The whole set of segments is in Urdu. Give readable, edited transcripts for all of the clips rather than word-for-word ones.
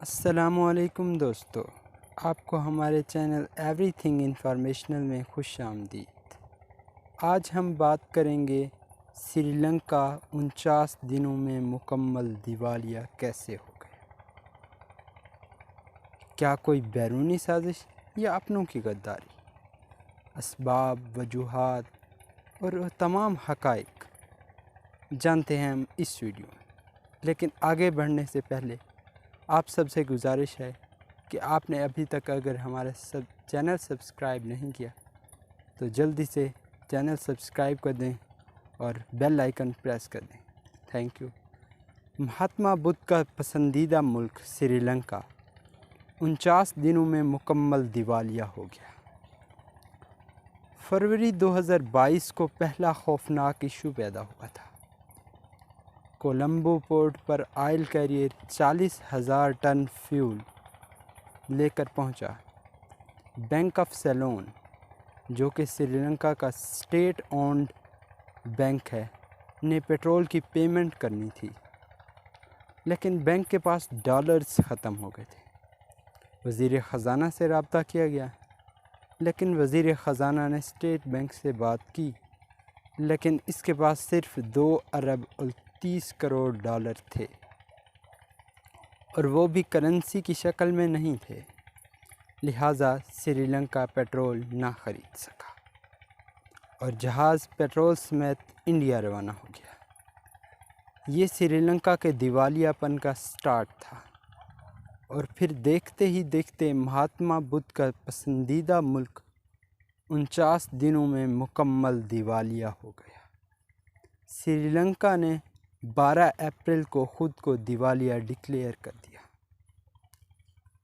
السلام علیکم دوستو، آپ کو ہمارے چینل ایوری تھنگ انفارمیشنل میں خوش آمدید۔ آج ہم بات کریں گے سری لنکا 49 دنوں میں مکمل دیوالیہ کیسے ہو گیا۔ کیا کوئی بیرونی سازش یا اپنوں کی غداری؟ اسباب، وجوہات اور تمام حقائق جانتے ہیں ہم اس ویڈیو میں، لیکن آگے بڑھنے سے پہلے آپ سب سے گزارش ہے کہ آپ نے ابھی تک اگر ہمارا چینل سبسکرائب نہیں کیا تو جلدی سے چینل سبسکرائب کر دیں اور بیل آئیکن پریس کر دیں۔ Thank you. مہاتما بدھ کا پسندیدہ ملک سری لنکا 49 دنوں میں مکمل دیوالیہ ہو گیا۔ فروری 2022 کو پہلا خوفناک ایشو پیدا ہوا تھا۔ کولمبو پورٹ پر آئل کیریئر 40,000 ٹن فیول لے کر پہنچا۔ بینک آف سیلون، جو کہ سری لنکا کا اسٹیٹ اونڈ بینک ہے، نے پیٹرول کی پیمنٹ کرنی تھی، لیکن بینک کے پاس ڈالرز ختم ہو گئے تھے۔ وزیر خزانہ سے رابطہ کیا گیا، لیکن وزیر خزانہ نے اسٹیٹ بینک سے بات کی، لیکن اس کے پاس صرف 2 ارب 30 کروڑ ڈالر تھے، اور وہ بھی کرنسی کی شکل میں نہیں تھے، لہٰذا سری لنکا پیٹرول نہ خرید سکا اور جہاز پیٹرول سمیت انڈیا روانہ ہو گیا۔ یہ سری لنکا کے دیوالیہ پن کا سٹارٹ تھا، اور پھر دیکھتے ہی دیکھتے مہاتما بدھ کا پسندیدہ ملک 49 دنوں میں مکمل دیوالیہ ہو گیا۔ سری لنکا نے 12 اپریل کو خود کو دیوالیہ ڈکلیئر کر دیا۔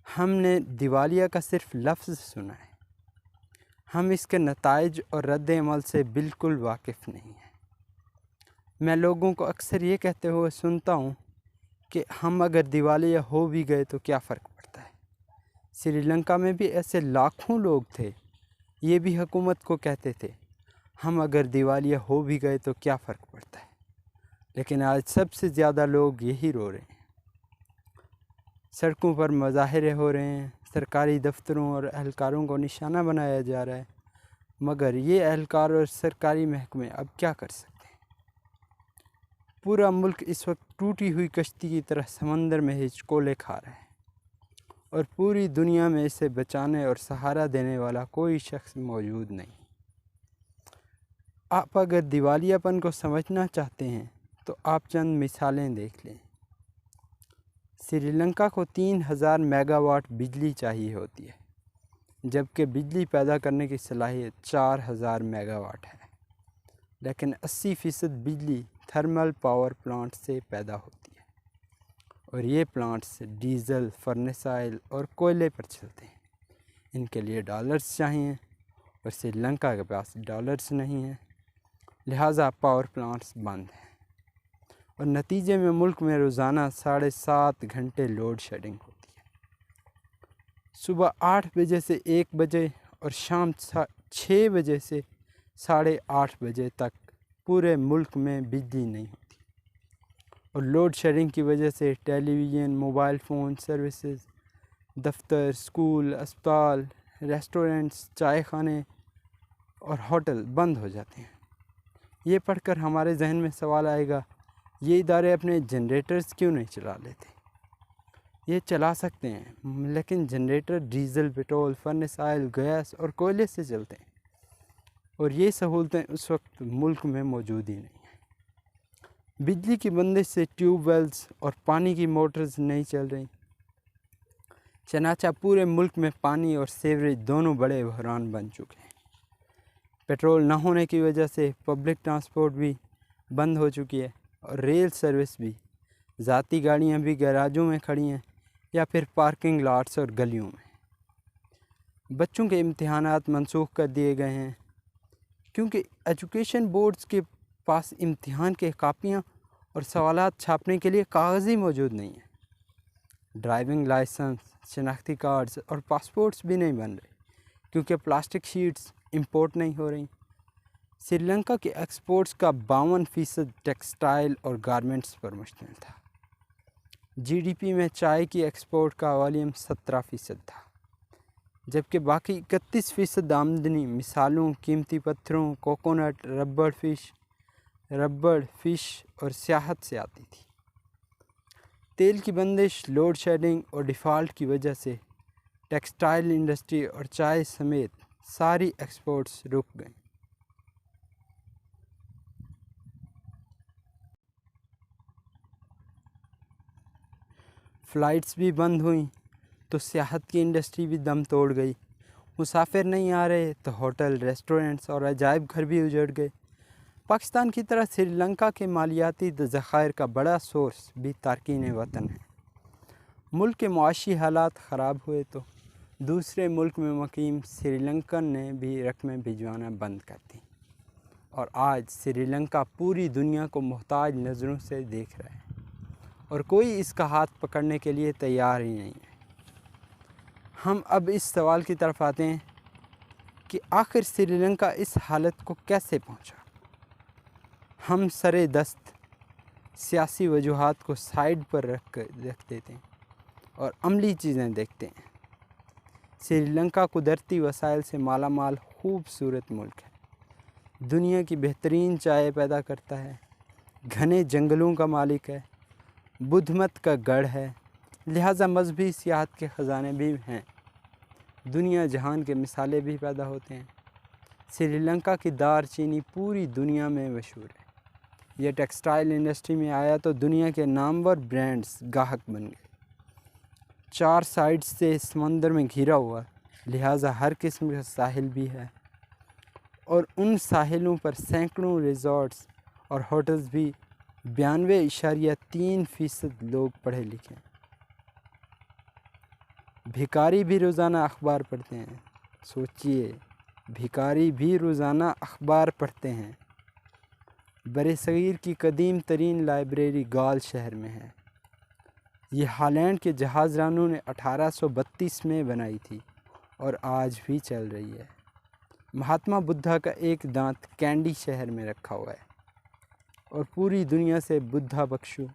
ہم نے دیوالیہ کا صرف لفظ سنا ہے، ہم اس کے نتائج اور رد عمل سے بالکل واقف نہیں ہیں۔ میں لوگوں کو اکثر یہ کہتے ہوئے سنتا ہوں کہ ہم اگر دیوالیہ ہو بھی گئے تو کیا فرق پڑتا ہے۔ سری لنکا میں بھی ایسے لاکھوں لوگ تھے، یہ بھی حکومت کو کہتے تھے ہم اگر دیوالیہ ہو بھی گئے تو کیا فرق پڑتا ہے، لیکن آج سب سے زیادہ لوگ یہی رو رہے ہیں۔ سڑکوں پر مظاہرے ہو رہے ہیں، سرکاری دفتروں اور اہلکاروں کو نشانہ بنایا جا رہا ہے، مگر یہ اہلکار اور سرکاری محکمے اب کیا کر سکتے ہیں؟ پورا ملک اس وقت ٹوٹی ہوئی کشتی کی طرح سمندر میں ہچکولے کھا رہا ہے، اور پوری دنیا میں اسے بچانے اور سہارا دینے والا کوئی شخص موجود نہیں۔ آپ اگر دیوالیہ پن کو سمجھنا چاہتے ہیں تو آپ چند مثالیں دیکھ لیں۔ سری لنکا کو 3000 میگا واٹ بجلی چاہیے ہوتی ہے، جبکہ بجلی پیدا کرنے کی صلاحیت 4000 میگا واٹ ہے، لیکن 80% بجلی تھرمل پاور پلانٹ سے پیدا ہوتی ہے، اور یہ پلانٹس ڈیزل، فرنس آئل اور کوئلے پر چلتے ہیں۔ ان کے لیے ڈالرز چاہیے، اور سری لنکا کے پاس ڈالرز نہیں ہیں، لہٰذا پاور پلانٹس بند ہیں، اور نتیجے میں ملک میں روزانہ 7.5 گھنٹے لوڈ شیڈنگ ہوتی ہے۔ صبح 8 بجے سے 1 بجے اور شام 6 بجے سے 8:30 بجے تک پورے ملک میں بجلی نہیں ہوتی، اور لوڈ شیڈنگ کی وجہ سے ٹیلی ویژن، موبائل فون سروسز، دفتر، اسکول، اسپتال، ریسٹورنٹس، چائے خانے اور ہوٹل بند ہو جاتے ہیں۔ یہ پڑھ کر ہمارے ذہن میں سوال آئے گا، یہ ادارے اپنے جنریٹرز کیوں نہیں چلا لیتے؟ یہ چلا سکتے ہیں، لیکن generator diesel, petrol, furnace oil, gas اور کوئلے سے چلتے ہیں، اور یہ سہولتیں اس وقت ملک میں موجود ہی نہیں ہیں۔ بجلی کی بندش سے ٹیوب ویلز اور پانی کی موٹرز نہیں چل رہی، چنانچہ پورے ملک میں پانی اور سیوریج دونوں بڑے بحران بن چکے ہیں۔ پیٹرول نہ ہونے کی وجہ سے پبلک ٹرانسپورٹ بھی بند ہو چکی ہے، اور ریل سروس بھی، ذاتی گاڑیاں بھی گیراجوں میں کھڑی ہیں یا پھر پارکنگ لاٹس اور گلیوں میں۔ بچوں کے امتحانات منسوخ کر دیے گئے ہیں، کیونکہ ایجوکیشن بورڈز کے پاس امتحان کے کاپیاں اور سوالات چھاپنے کے لیے کاغذ ہی موجود نہیں ہیں۔ ڈرائیونگ لائسنس، شناختی کارڈز اور پاسپورٹس بھی نہیں بن رہے، کیونکہ پلاسٹک شیٹس امپورٹ نہیں ہو رہی۔ سری لنکا کے ایکسپورٹس کا 52% ٹیکسٹائل اور گارمنٹس پر مشتمل تھا۔ جی ڈی پی میں چائے کی ایکسپورٹ کا والیوم 17% تھا، جبکہ باقی 31% آمدنی مثالوں، قیمتی پتھروں، کوکونٹ، ربڑ فش اور سیاحت سے آتی تھی۔ تیل کی بندش، لوڈ شیڈنگ اور ڈیفالٹ کی وجہ سے ٹیکسٹائل انڈسٹری اور چائے سمیت ساری ایکسپورٹس رک گئیں۔ فلائٹس بھی بند ہوئیں تو سیاحت کی انڈسٹری بھی دم توڑ گئی۔ مسافر نہیں آ رہے تو ہوٹل، ریسٹورنٹس اور عجائب گھر بھی اجڑ گئے۔ پاکستان کی طرح سری لنکا کے مالیاتی ذخائر کا بڑا سورس بھی تارکین وطن ہے۔ ملک کے معاشی حالات خراب ہوئے تو دوسرے ملک میں مقیم سری لنکن نے بھی رقمیں بھجوانا بند کر دیں، اور آج سری لنکا پوری دنیا کو محتاج نظروں سے دیکھ رہا ہے اور کوئی اس کا ہاتھ پکڑنے کے لیے تیار ہی نہیں ہے۔ ہم اب اس سوال کی طرف آتے ہیں کہ آخر سری لنکا اس حالت کو کیسے پہنچا؟ ہم سرے دست سیاسی وجوہات کو سائیڈ پر رکھ دیتے ہیں اور عملی چیزیں دیکھتے ہیں۔ سری لنکا قدرتی وسائل سے مالا مال خوبصورت ملک ہے، دنیا کی بہترین چائے پیدا کرتا ہے، گھنے جنگلوں کا مالک ہے، بدھ مت کا گڑھ ہے، لہٰذا مذہبی سیاحت کے خزانے بھی ہیں، دنیا جہان کے مثالیں بھی پیدا ہوتے ہیں۔ سری لنکا کی دار چینی پوری دنیا میں مشہور ہے۔ یہ ٹیکسٹائل انڈسٹری میں آیا تو دنیا کے نامور برانڈز گاہک بن گئے۔ 4 سائڈ سے سمندر میں گھرا ہوا، لہٰذا ہر قسم کا ساحل بھی ہے، اور ان ساحلوں پر سینکڑوں ریزورٹس اور ہوٹلز بھی 92.3% لوگ پڑھے لکھے ہیں۔ بھکاری بھی روزانہ اخبار پڑھتے ہیں۔ سوچئے، بھکاری بھی روزانہ اخبار پڑھتے ہیں۔ برصغیر کی قدیم ترین لائبریری گال شہر میں ہے۔ یہ ہالینڈ کے جہاز رانوں نے 1832 میں بنائی تھی اور آج بھی چل رہی ہے۔ مہاتما بدھا کا ایک دانت کینڈی شہر میں رکھا ہوا ہے، اور پوری دنیا سے بدھا بکشو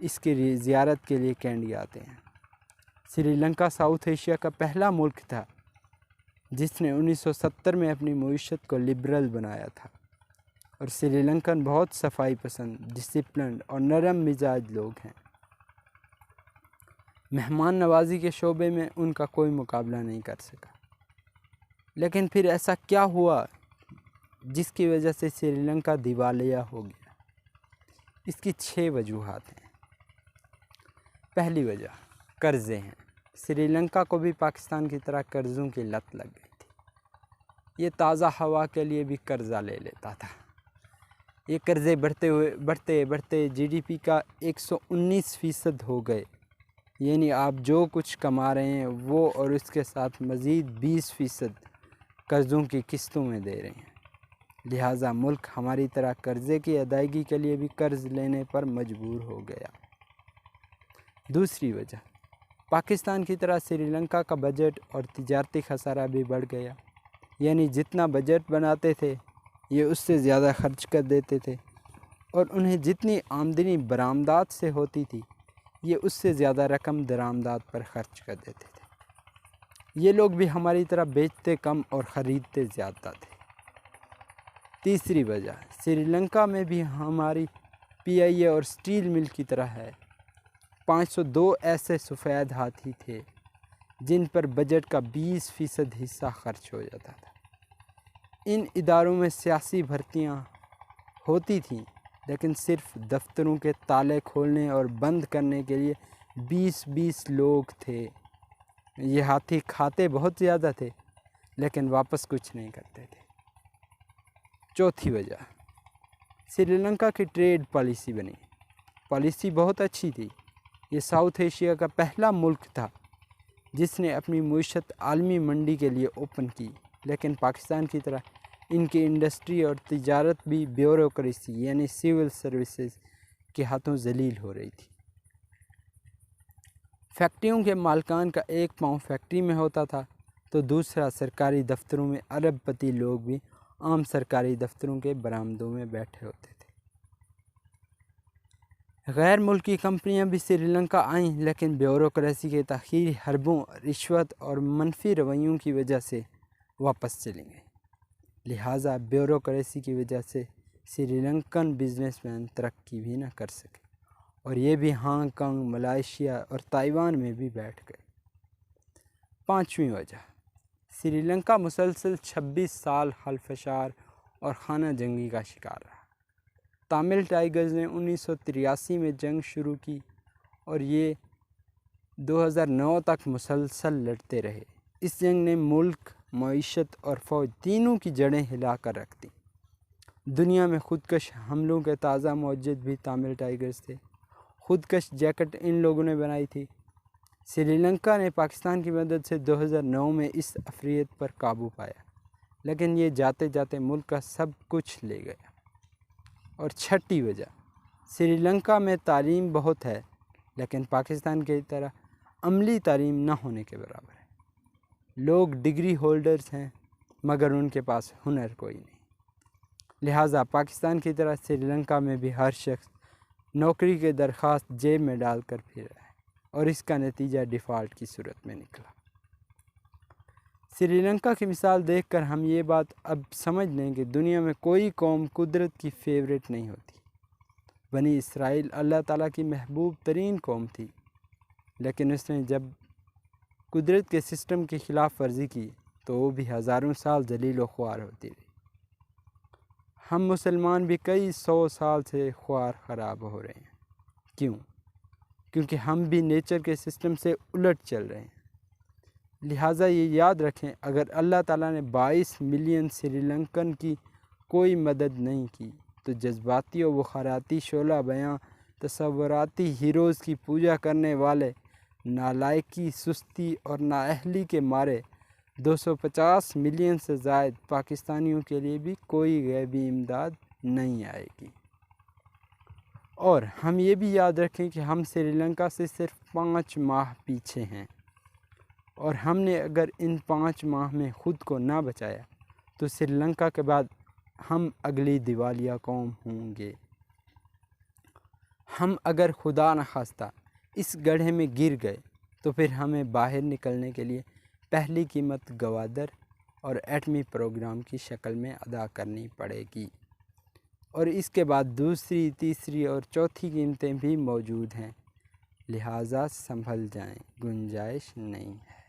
اس کی زیارت کے لیے کینڈی آتے ہیں۔ سری لنکا ساؤتھ ایشیا کا پہلا ملک تھا جس نے 1970 میں اپنی معیشت کو لبرل بنایا تھا، اور سری لنکن بہت صفائی پسند، ڈسپلنڈ اور نرم مزاج لوگ ہیں۔ مہمان نوازی کے شعبے میں ان کا کوئی مقابلہ نہیں کر سکا۔ لیکن پھر ایسا کیا ہوا جس کی وجہ سے سری لنکا دیوالیہ ہو گیا؟ اس کی 6 وجوہات ہیں۔ پہلی وجہ قرضے ہیں۔ سری لنکا کو بھی پاکستان کی طرح قرضوں کی لت لگ گئی تھی۔ یہ تازہ ہوا کے لیے بھی قرضہ لے لیتا تھا۔ یہ قرضے بڑھتے جی ڈی پی کا 119% ہو گئے، یعنی آپ جو کچھ کما رہے ہیں وہ اور اس کے ساتھ مزید 20% قرضوں کی قسطوں میں دے رہے ہیں، لہٰذا ملک ہماری طرح قرضے کی ادائیگی کے لیے بھی قرض لینے پر مجبور ہو گیا۔ دوسری وجہ، پاکستان کی طرح سری لنکا کا بجٹ اور تجارتی خسارہ بھی بڑھ گیا، یعنی جتنا بجٹ بناتے تھے یہ اس سے زیادہ خرچ کر دیتے تھے، اور انہیں جتنی آمدنی برآمدات سے ہوتی تھی یہ اس سے زیادہ رقم درآمدات پر خرچ کر دیتے تھے۔ یہ لوگ بھی ہماری طرح بیچتے کم اور خریدتے زیادہ تھے۔ تیسری وجہ، سری لنکا میں بھی ہماری پی آئی اے اور سٹیل مل کی طرح ہے۔ 502 ایسے سفید ہاتھی تھے جن پر بجٹ کا 20% حصہ خرچ ہو جاتا تھا۔ ان اداروں میں سیاسی بھرتیاں ہوتی تھیں، لیکن صرف دفتروں کے تالے کھولنے اور بند کرنے کے لیے 20 لوگ تھے۔ یہ ہاتھی کھاتے بہت زیادہ تھے لیکن واپس کچھ نہیں کرتے تھے۔ چوتھی وجہ، سری لنکا کی ٹریڈ پالیسی بنی۔ پالیسی بہت اچھی تھی۔ یہ ساؤتھ ایشیا کا پہلا ملک تھا جس نے اپنی معیشت عالمی منڈی کے لیے اوپن کی، لیکن پاکستان کی طرح ان کی انڈسٹری اور تجارت بھی بیوروکریسی یعنی سول سروسز کے ہاتھوں ذلیل ہو رہی تھی۔ فیکٹریوں کے مالکان کا ایک پاؤں فیکٹری میں ہوتا تھا تو دوسرا سرکاری دفتروں میں۔ ارب پتی لوگ بھی عام سرکاری دفتروں کے برآمدوں میں بیٹھے ہوتے تھے۔ غیر ملکی کمپنیاں بھی سری لنکا آئیں لیکن بیوروکریسی کے تاخیر، حربوں، رشوت اور منفی رویوں کی وجہ سے واپس چلیں گئے۔ لہٰذا بیوروکریسی کی وجہ سے سری لنکن بزنس مین ترقی بھی نہ کر سکے اور یہ بھی ہانگ کانگ، ملائیشیا اور تائیوان میں بھی بیٹھ گئے۔ پانچویں وجہ، سری لنکا مسلسل 26 سال حلفشار اور خانہ جنگی کا شکار رہا۔ تامل ٹائیگرز نے 1983 میں جنگ شروع کی اور یہ 2009 تک مسلسل لڑتے رہے۔ اس جنگ نے ملک، معیشت اور فوج تینوں کی جڑیں ہلا کر رکھ دیں۔ دنیا میں خودکش حملوں کے تازہ موجد بھی تامل ٹائیگرز تھے۔ خودکش جیکٹ ان لوگوں نے بنائی تھی۔ سری لنکا نے پاکستان کی مدد سے 2009 میں اس عفریت پر قابو پایا، لیکن یہ جاتے جاتے ملک کا سب کچھ لے گیا۔ اور چھٹی وجہ، سری لنکا میں تعلیم بہت ہے لیکن پاکستان کی طرح عملی تعلیم نہ ہونے کے برابر ہے۔ لوگ ڈگری ہولڈرز ہیں مگر ان کے پاس ہنر کوئی نہیں۔ لہٰذا پاکستان کی طرح سری لنکا میں بھی ہر شخص نوکری کے درخواست جیب میں ڈال کر پھر رہا ہے اور اس کا نتیجہ ڈیفالٹ کی صورت میں نکلا۔ سری لنکا کی مثال دیکھ کر ہم یہ بات اب سمجھ لیں کہ دنیا میں کوئی قوم قدرت کی فیورٹ نہیں ہوتی۔ بنی اسرائیل اللہ تعالیٰ کی محبوب ترین قوم تھی، لیکن اس نے جب قدرت کے سسٹم کی خلاف ورزی کی تو وہ بھی ہزاروں سال ذلیل و خوار ہوتی رہی۔ ہم مسلمان بھی کئی 100 سال سے خوار خراب ہو رہے ہیں۔ کیوں؟ کیونکہ ہم بھی نیچر کے سسٹم سے الٹ چل رہے ہیں۔ لہٰذا یہ یاد رکھیں، اگر اللہ تعالیٰ نے 22 ملین سری لنکن کی کوئی مدد نہیں کی تو جذباتی و بخاراتی شعلہ بیاں تصوراتی ہیروز کی پوجا کرنے والے نالائکی، سستی اور نااہلی کے مارے 250 ملین سے زائد پاکستانیوں کے لیے بھی کوئی غیبی امداد نہیں آئے گی۔ اور ہم یہ بھی یاد رکھیں کہ ہم سری لنکا سے صرف 5 ماہ پیچھے ہیں، اور ہم نے اگر ان 5 ماہ میں خود کو نہ بچایا تو سری لنکا کے بعد ہم اگلی دیوالیہ قوم ہوں گے۔ ہم اگر خدا نخواستہ اس گڑھے میں گر گئے تو پھر ہمیں باہر نکلنے کے لیے پہلی قیمت گوادر اور ایٹمی پروگرام کی شکل میں ادا کرنی پڑے گی، اور اس کے بعد دوسری، تیسری اور چوتھی قیمتیں بھی موجود ہیں۔ لہٰذا سنبھل جائیں، گنجائش نہیں ہے۔